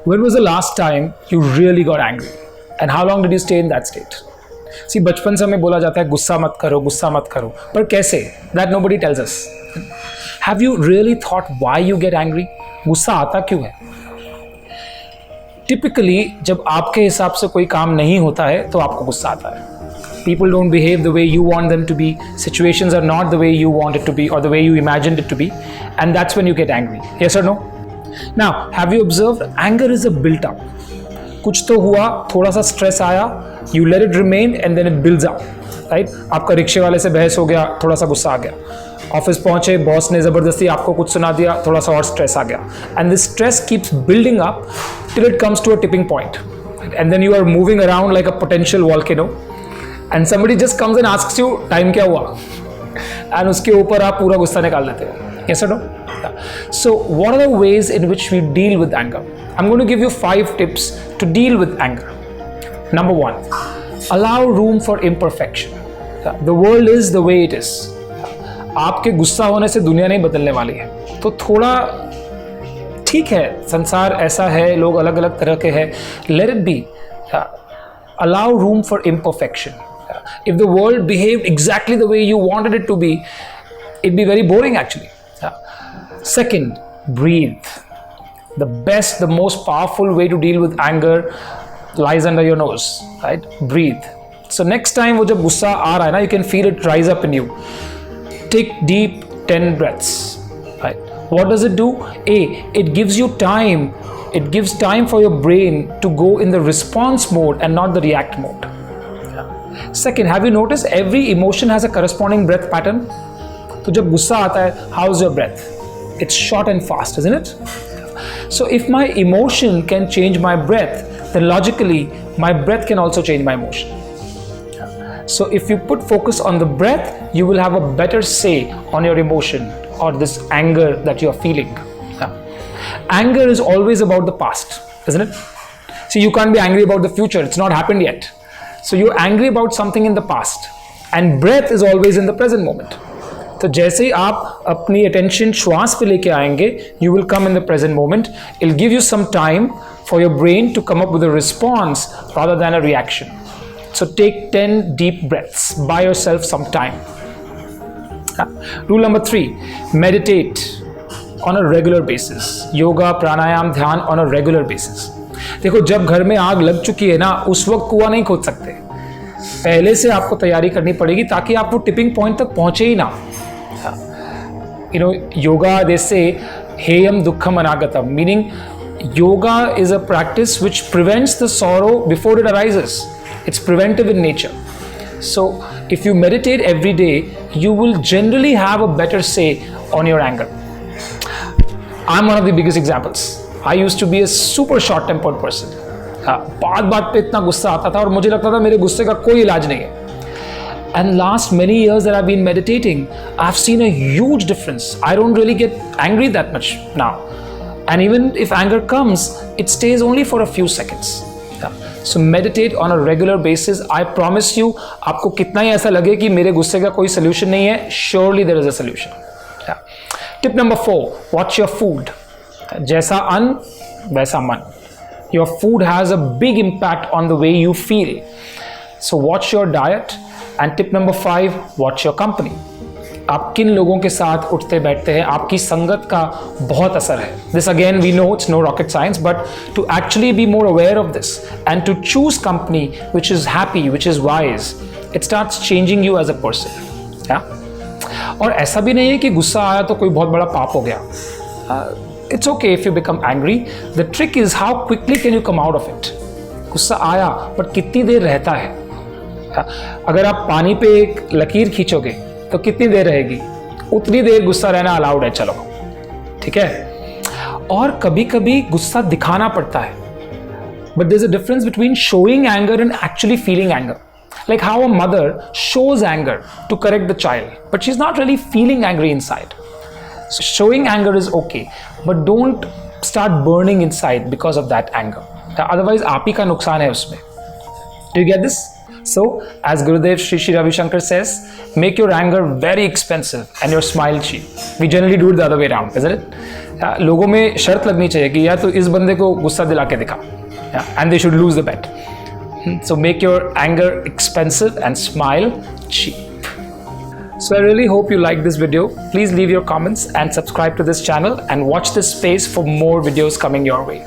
When was the last time you really got angry? And how long did you stay in that state? See, बचपन से हमें बोला जाता है गुस्सा मत करो, पर कैसे? That nobody tells us. Have you really thought why you get angry? गुस्सा आता क्यों है? Typically, जब आपके हिसाब से कोई काम नहीं होता है तो आपको गुस्सा आता है. People don't behave the way you want them to be. Situations are not the way you want it to be or the way you imagined it to be. And that's when you get angry. Yes or no? Now, have you observed? Anger is a built up. कुछ तो हुआ, थोड़ा सा stress आया, you let it remain and then it builds up. Right? आपका रिक्शे वाले से बहस हो गया, थोड़ा सा गुस्सा आ गया. ऑफिस पहुंचे, बॉस ने ज़बरदस्ती आपको कुछ सुना दिया, थोड़ा सा और स्ट्रेस आ गया. And this stress keeps building up till it comes to a tipping point. And then you are moving around like a potential volcano. And somebody just comes and asks you, time क्या हुआ? And उसके ऊपर आप पूरा गुस्सा निकाल देते हो. Yes or no? So what are the ways in which we deal with anger? I'm going to give you 5 tips to deal with anger. Number 1, allow room for imperfection. The world is the way it is. आपके गुस्सा होने से दुनिया नहीं बदलने वाली है. तो थोड़ा ठीक है, संसार ऐसा है, लोग अलग अलग तरह के हैं. Let it be. Allow room for imperfection. If the world behaved exactly the way you wanted it to be, it'd be very boring actually. Second, breathe. The best, the most powerful way to deal with anger lies under your nose, right? Breathe. So next time वो जब गुस्सा आ रहा है ना, you can feel it rise up in you. Take deep 10 breaths, right? What does it do? It gives you time. It gives time for your brain to go in the response mode and not the react mode. Second, have you noticed every emotion has a corresponding breath pattern? तो जब गुस्सा आता है, how's your breath? It's short and fast, isn't it? So if my emotion can change my breath, then logically my breath can also change my emotion. So if you put focus on the breath, you will have a better say on your emotion or this anger that you are feeling. Anger is always about the past, isn't it? See, you can't be angry about the future. It's not happened yet. So you're angry about something in the past. And breath is always in the present moment. तो जैसे ही आप अपनी attention श्वास पे लेके आएंगे, you will come in the present moment. It'll give you some time for your brain to come up with a response rather than a reaction. So take 10 deep breaths. Buy yourself some time. Rule number 3, meditate on a regular basis. Yoga, pranayam, ध्यान on a regular basis. देखो, जब घर में आग लग चुकी है ना, उस वक्त कुआं नहीं खोद सकते. पहले से आपको तैयारी करनी पड़ेगी ताकि आप वो टिपिंग पॉइंट तक पहुंचे ही ना. You know, yoga, they say, heyam dukkham anagatam, meaning yoga is a practice which prevents the sorrow before it arises. It's preventive in nature. So if you meditate every day, you will generally have a better say on your anger. I'm one of the biggest examples. I used to be a super short-tempered person. बात पे इतना गुस्सा आता था और मुझे लगता था मेरे गुस्से का कोई इलाज नहीं है. And last many years that I've been meditating, I've seen a huge difference. I don't really get angry that much now. And even if anger comes, it stays only for a few seconds. So meditate on a regular basis. I promise you, आपको कितना ही ऐसा लगे कि मेरे गुस्से का कोई solution नहीं है, surely there is a solution. Tip number 4, watch your food. जैसा अन्न, वैसा मन. Your food has a big impact on the way you feel. So watch your diet. And tip number 5, watch your company. आप किन लोगों के साथ उठते बैठते हैं, आपकी संगत का बहुत असर है. This again we know it's no rocket science, but to actually be more aware of this and to choose company which is happy, which is wise, it starts changing you as a person. और ऐसा भी नहीं है कि गुस्सा आया तो कोई बहुत बड़ा पाप हो गया. It's okay if you become angry. The trick is how quickly can you come out of it. गुस्सा आया, but कितनी देर रहता है. अगर आप पानी पे एक लकीर खींचोगे तो कितनी देर रहेगी, उतनी देर गुस्सा रहना अलाउड है. चलो ठीक है. और कभी कभी गुस्सा दिखाना पड़ता है. But there is a difference between showing anger and actually feeling anger. Like how a mother shows anger to correct the child, but she's not really feeling angry inside. So showing anger is okay, but don't start burning inside because of that anger. Otherwise, आप ही का नुकसान है उसमें. Do you get this? So, as Gurudev Sri Sri Ravi Shankar says, make your anger very expensive and your smile cheap. We generally do it the other way around, isn't it? लोगों में शर्त लगनी चाहिए कि या तो इस बंदे को गुस्सा दिला के दिखा, and they should lose the bet. So make your anger expensive and smile cheap. So I really hope you liked this video. Please leave your comments and subscribe to this channel and watch this space for more videos coming your way.